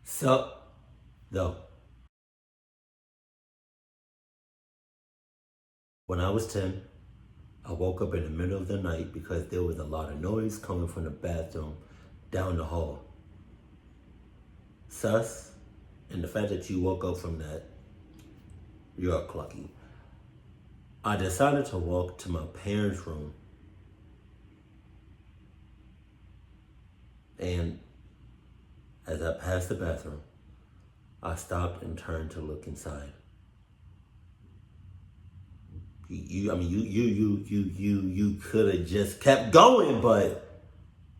So, though, when I was 10, I woke up in the middle of the night because there was a lot of noise coming from the bathroom down the hall. Sus, and the fact that you woke up from that, you're clucky. I decided to walk to my parents' room, and as I passed the bathroom, I stopped and turned to look inside. You could have just kept going, but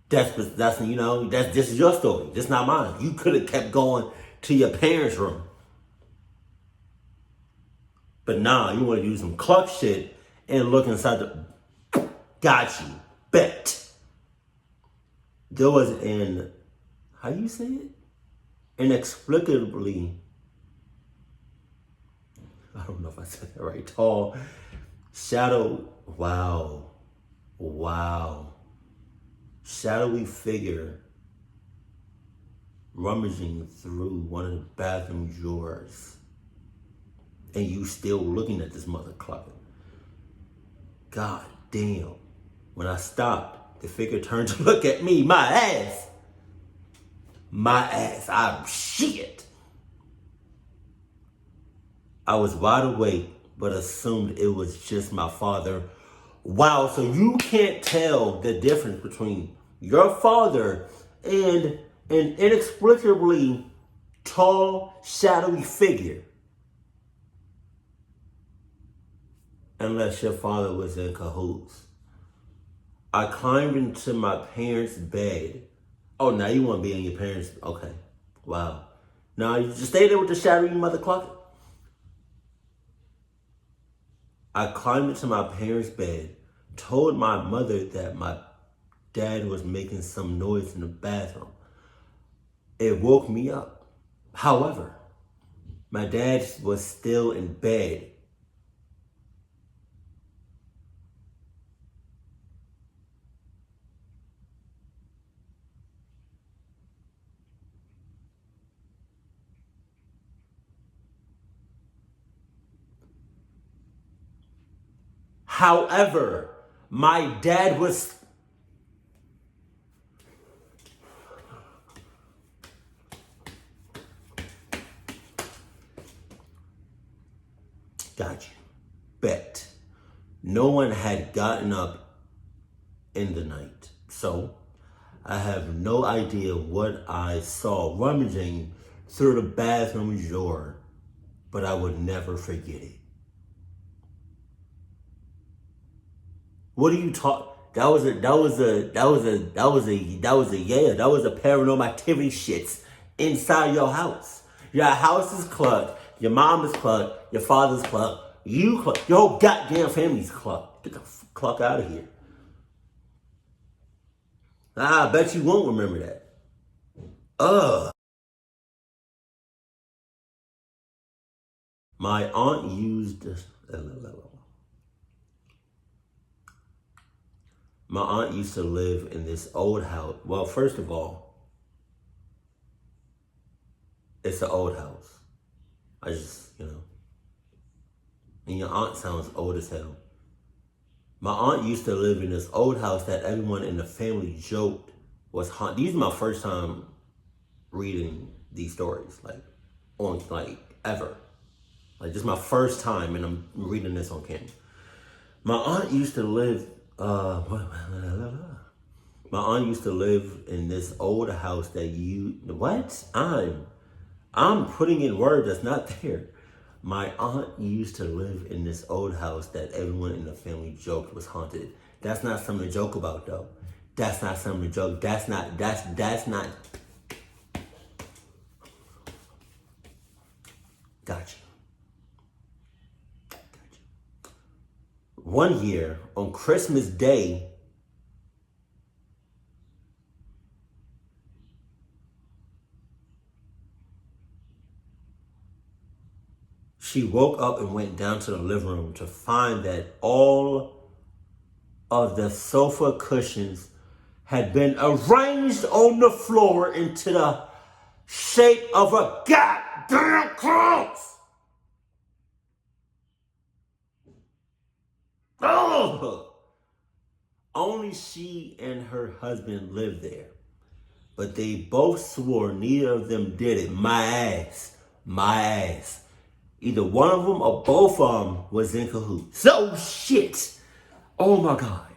that's this is your story. This is not mine. You could have kept going to your parents' room, but nah, you want to do some cluck shit and look inside the. Got you, bet. There was an, how you say it? Inexplicably, I don't know if I said that right. Tall shadow. Wow. Shadowy figure rummaging through one of the bathroom drawers, and you still looking at this mother clucker. God damn. When I stopped, the figure turned to look at me. My ass. I'm shit. I was wide awake, but assumed it was just my father. Wow, so you can't tell the difference between your father and an inexplicably tall, shadowy figure. Unless your father was in cahoots. I climbed into my parents' bed. Oh, now you want to be in your parents', okay. Wow. Now you just stay there with the shadowy mother clock. I climbed into my parents' bed, told my mother that my dad was making some noise in the bathroom. It woke me up. However, my dad was still in bed. However, my dad was. Got you. Bet. No one had gotten up in the night. So, I have no idea what I saw rummaging through the bathroom door, but I would never forget it. What are you talk? That was a paranormal activity shits inside your house. Your house is clucked. Your mom is clucked. Your father's clucked. You clucked. Your whole goddamn family's clucked. Get the cluck out of here. I bet you won't remember that. My aunt used this. My aunt used to live in this old house. Well, first of all, it's an old house. And your aunt sounds old as hell. My aunt used to live in this old house that everyone in the family joked was haunted. These are my first time reading these stories, ever. This is my first time, and I'm reading this on camera. My aunt used to live. My aunt used to live in this old house that I'm putting in words that's not there. My aunt used to live in this old house that everyone in the family joked was haunted. That's not something to joke about, though. That's not something to joke. That's not. Gotcha. One year, on Christmas Day, she woke up and went down to the living room to find that all of the sofa cushions had been arranged on the floor into the shape of a goddamn cross. Oh! Only she and her husband lived there. But they both swore neither of them did it. My ass. My ass. Either one of them or both of them was in cahoots. So shit. Oh my God.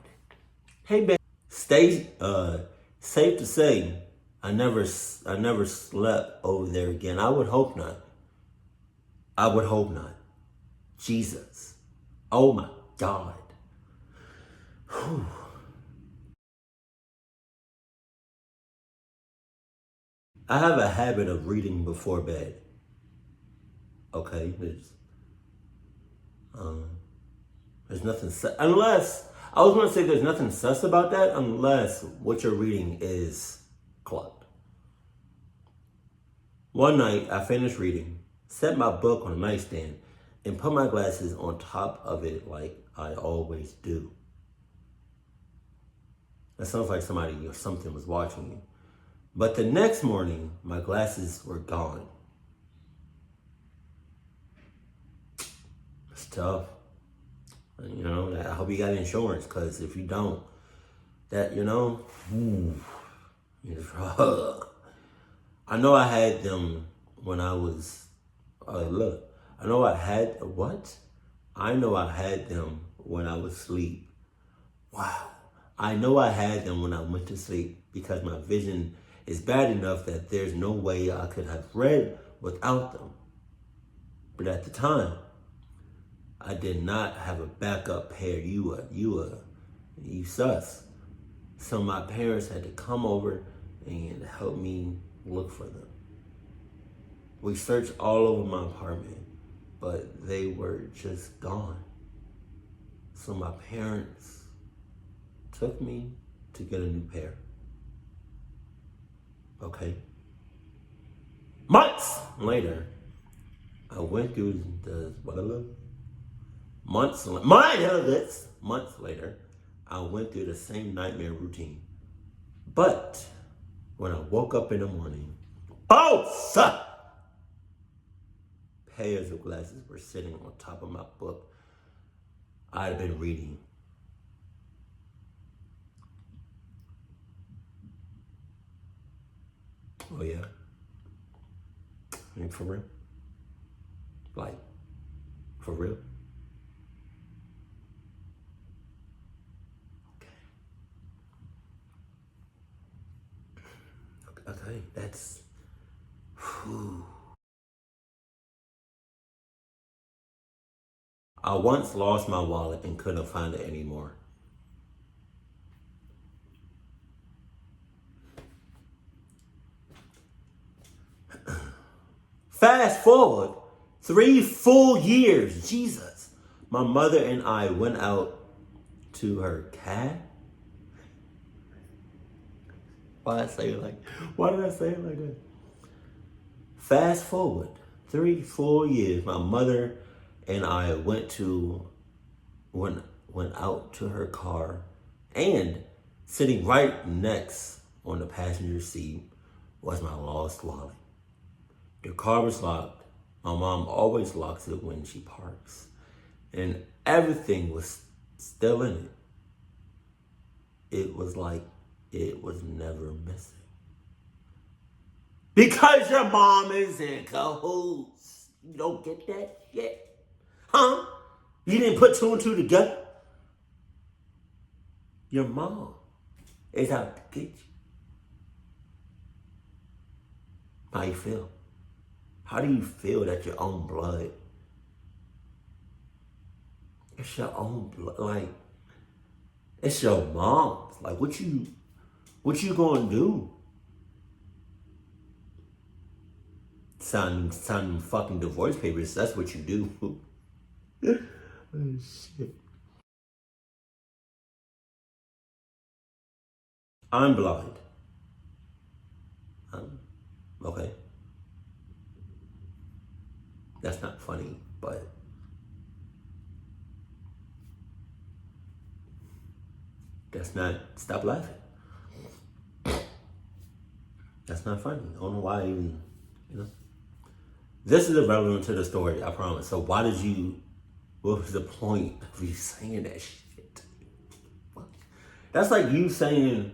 Hey, babe. Safe to say, I never slept over there again. I would hope not. I would hope not. Jesus. Oh my God. Whew. I have a habit of reading before bed. Okay, there's nothing unless I was gonna say there's nothing sus about that unless what you're reading is clubbed. One night I finished reading, set my book on a nightstand, and put my glasses on top of it like I always do. That sounds like somebody or something was watching me. But the next morning, my glasses were gone. It's tough. You know, I hope you got insurance, because if you don't, that, you know, I know I had them when I was, look, I know I had, what? I know I had them when I was asleep. Wow. I know I had them when I went to sleep because my vision is bad enough that there's no way I could have read without them. But at the time, I did not have a backup pair. You sus. So my parents had to come over and help me look for them. We searched all over my apartment, but they were just gone. So my parents took me to get a new pair. Okay. Months later, I went through the months later, I went through the same nightmare routine. But when I woke up in the morning, pairs of glasses were sitting on top of my book I had been reading. Oh yeah? I mean, for real? Like, for real? Okay, that's... Whew. I once lost my wallet and couldn't find it anymore. Fast forward 3 full years, Jesus. My mother and I went out to her cat. Why did I say it like that? Fast forward 3 full years, my mother and I went out to her car, and sitting right next on the passenger seat was my lost wallet. The car was locked. My mom always locks it when she parks. And everything was still in it. It was like it was never missing. Because your mom is in cahoots. You don't get that shit? Huh? You didn't put two and two together? Your mom is out to get you. How you feel? How do you feel that your own blood? It's your own blood. Like, it's your mom's. Like, what you gonna do? Sign fucking divorce papers. That's what you do. Oh, shit. I'm blind. Okay. That's not funny, but that's not. Stop laughing. That's not funny. I don't know why I even, you know. This is irrelevant to the story, I promise. So why did you, what was the point of you saying that shit? That's like you saying,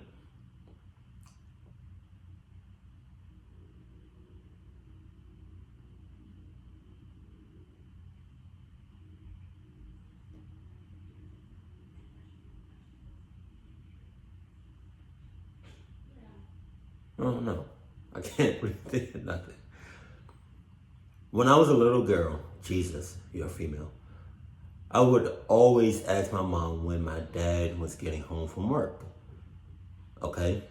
oh no, I can't really think of nothing. When I was a little girl, Jesus, you're a female, I would always ask my mom when my dad was getting home from work. Okay,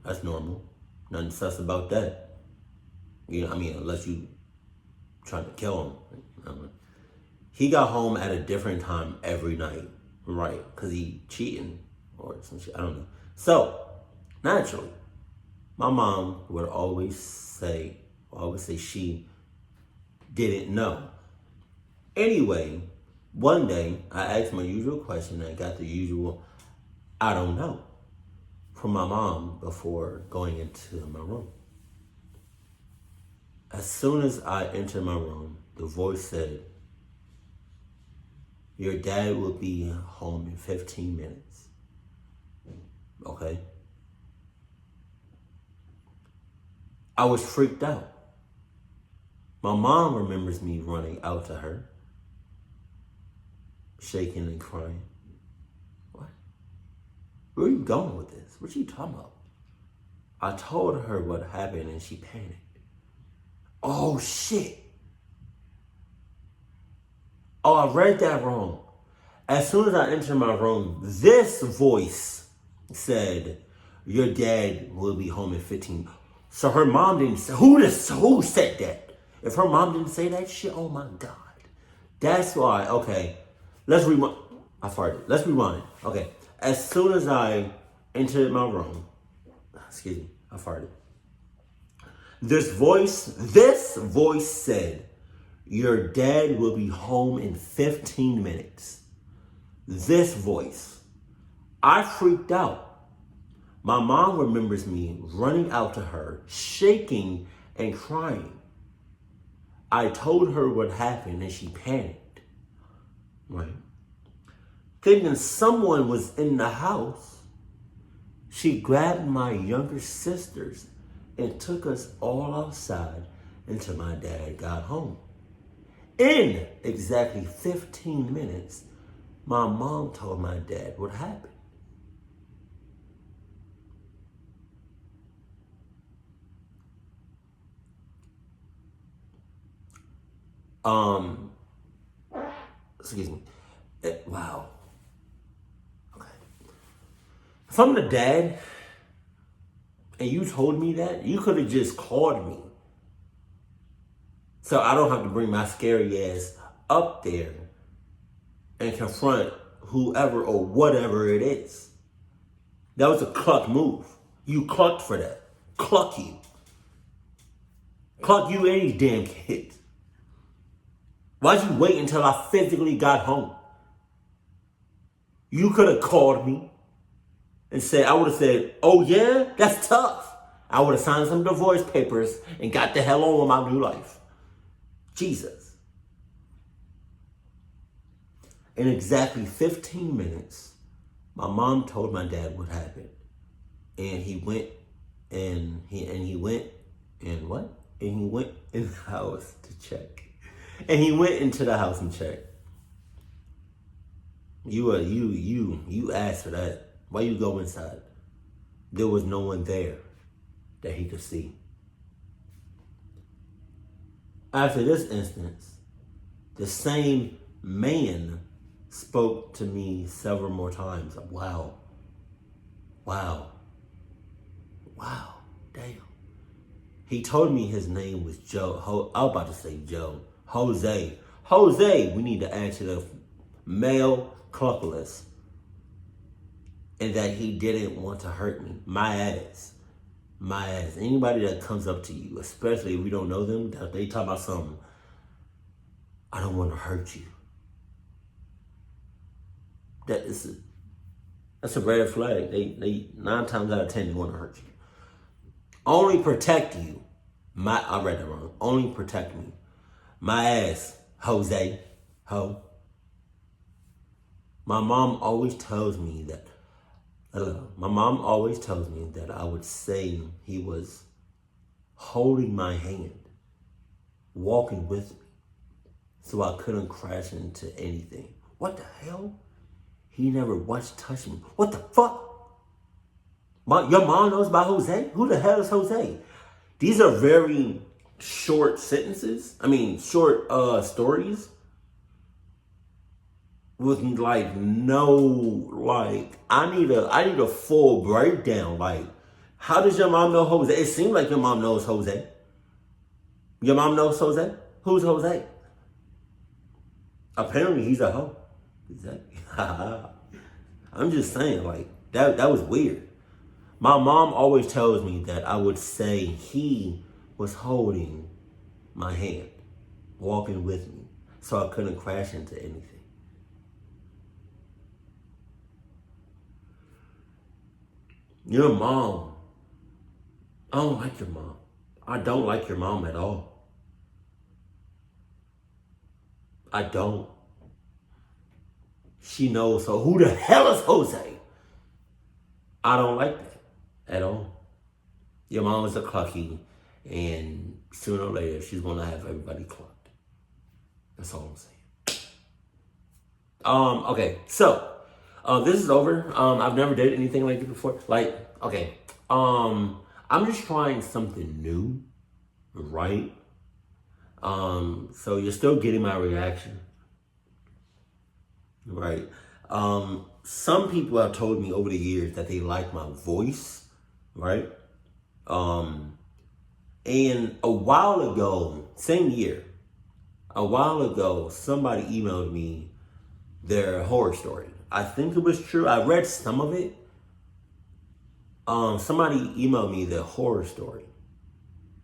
that's normal. Nothing sus about that. You know, I mean, unless you trying to kill him. He got home at a different time every night, right? Because he cheating or some shit, I don't know. So, naturally, my mom would always say she didn't know. Anyway, one day I asked my usual question and I got the usual, I don't know, from my mom before going into my room. As soon as I entered my room, the voice said, your dad will be home in 15 minutes. Okay? I was freaked out. My mom remembers me running out to her, shaking and crying. What? Where are you going with this? What are you talking about? I told her what happened and she panicked. Oh shit. Oh, I read that wrong. As soon as I entered my room, this voice said, your dad will be home in 15. So her mom didn't say, who said that? If her mom didn't say that shit, oh my God. That's why, okay, let's rewind. I farted. Let's rewind. Okay, as soon as I entered my room, excuse me, I farted. This voice said, your dad will be home in 15 minutes. This voice. I freaked out. My mom remembers me running out to her, shaking and crying. I told her what happened and she panicked. Right? Thinking someone was in the house, she grabbed my younger sisters and took us all outside until my dad got home. In exactly 15 minutes, my mom told my dad what happened. Excuse me. Wow. Okay. If I'm the dad and you told me that, you could have just called me. So I don't have to bring my scary ass up there and confront whoever or whatever it is. That was a cluck move. You clucked for that. Cluck you. Cluck you and these damn kids. Why'd you wait until I physically got home? You could have called me and said, I would have said, oh yeah, that's tough. I would have signed some divorce papers and got the hell on with my new life. Jesus. In exactly 15 minutes, my mom told my dad what happened. And he went and he went in the house to check. And he went into the house and checked. You asked for that. Why you go inside? There was no one there that he could see. After this instance, the same man spoke to me several more times. Wow. Damn. He told me his name was Joe. I was about to say Joe. Jose, we need to add to the male cluck list. And that he didn't want to hurt me. My ass. Anybody that comes up to you, especially if we don't know them, they talk about something. I don't want to hurt you. That's a red flag. They 9 times out of 10 they want to hurt you. Only protect you. I read that wrong. Only protect me. My ass, Jose. Ho. My mom always tells me that. My mom always tells me that I would say he was holding my hand, walking with me, so I couldn't crash into anything. What the hell? He never once touched me. What the fuck? Your mom knows about Jose? Who the hell is Jose? These are very short sentences. Short stories with like no like. I need a full breakdown. Like, how does your mom know Jose? It seems like your mom knows Jose. Your mom knows Jose? Who's Jose? Apparently he's a hoe. Exactly. I'm just saying, like, that was weird. My mom always tells me that I would say he was holding my hand, walking with me, so I couldn't crash into anything. Your mom. I don't like your mom. I don't like your mom at all. I don't. She knows, so who the hell is Jose? I don't like that at all. Your mom is a clucky, and sooner or later, she's going to have everybody clucked. That's all I'm saying. Okay, so, this is over. I've never did anything like this before. Like, okay, I'm just trying something new, right? So you're still getting my reaction, right? Some people have told me over the years that they like my voice, right? And a while ago, same year, somebody emailed me their horror story. I think it was true. I read some of it. Somebody emailed me their horror story,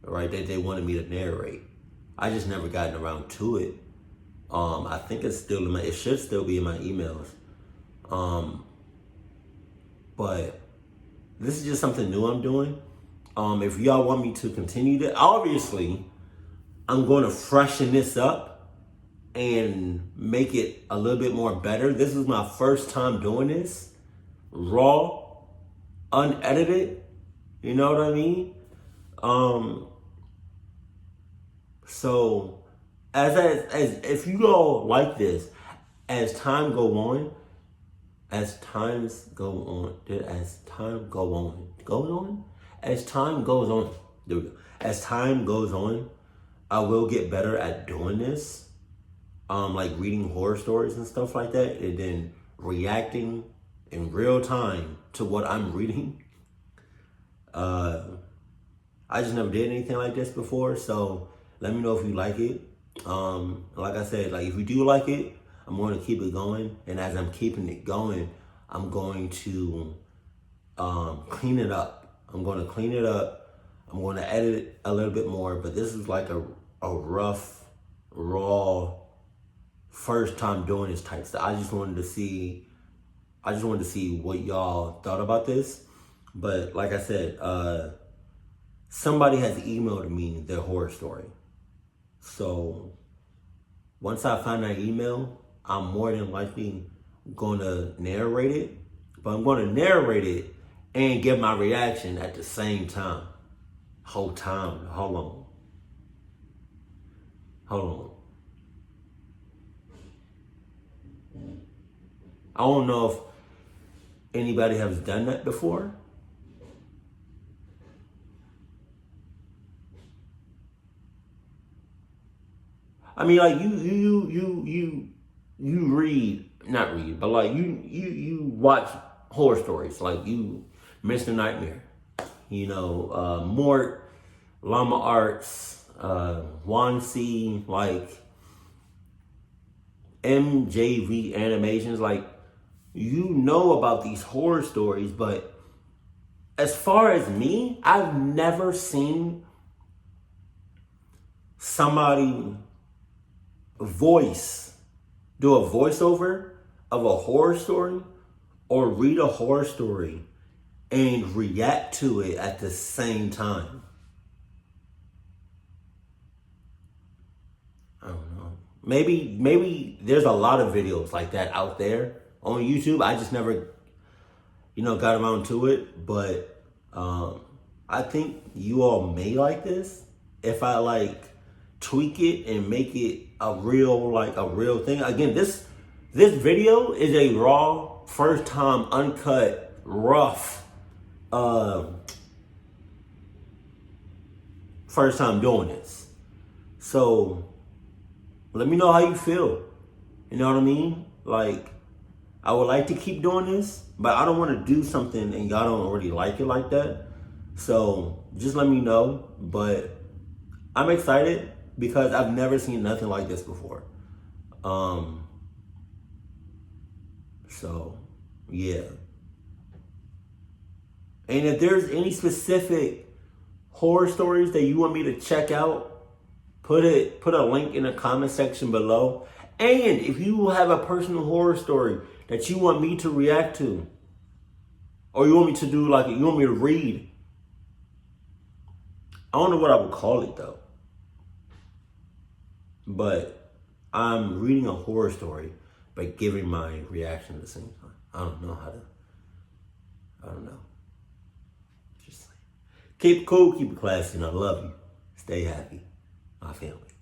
right? That they wanted me to narrate. I just never gotten around to it. I think it's still it should still be in my emails. But this is just something new I'm doing. If y'all want me to continue that, obviously, I'm going to freshen this up and make it a little bit more better. This is my first time doing this. Raw, unedited. You know what I mean? So, as if you all like this, as time goes on, as time goes on, there we go. As time goes on, I will get better at doing this, like reading horror stories and stuff like that, and then reacting in real time to what I'm reading. I just never did anything like this before, so let me know if you like it. Like I said, like if you do like it, I'm going to keep it going, and as I'm keeping it going, I'm going to clean it up. I'm going to edit it a little bit more, but this is like a rough, raw, first time doing this type stuff. I just wanted to see what y'all thought about this. But like I said, somebody has emailed me their horror story. So once I find that email, I'm more than likely going to narrate it. But I'm going to narrate it and give my reaction at the same time. Hold on. I don't know if anybody has done that before. I mean, like you read, not read, but like you watch horror stories, like you Mr. Nightmare, Mort, Llama Arts, Wansi, like MJV animations, like you know about these horror stories, but as far as me, I've never seen somebody do a voiceover of a horror story or read a horror story and react to it at the same time. I don't know. Maybe there's a lot of videos like that out there on YouTube. I just never, got around to it. But I think you all may like this if I like tweak it and make it a real thing. Again, this video is a raw, first time, uncut, rough. First time doing this. So let me know how you feel. You know what I mean? Like, I would like to keep doing this, but I don't want to do something and y'all don't already like it like that. So just let me know. But I'm excited because I've never seen nothing like this before. So yeah. And if there's any specific horror stories that you want me to check out, put a link in the comment section below. And if you have a personal horror story that you want me to react to, or you want me to do you want me to read, I don't know what I would call it though. But I'm reading a horror story, but giving my reaction at the same time. I don't know. Just keep it cool, keep it classy, and I love you. Stay happy, my family.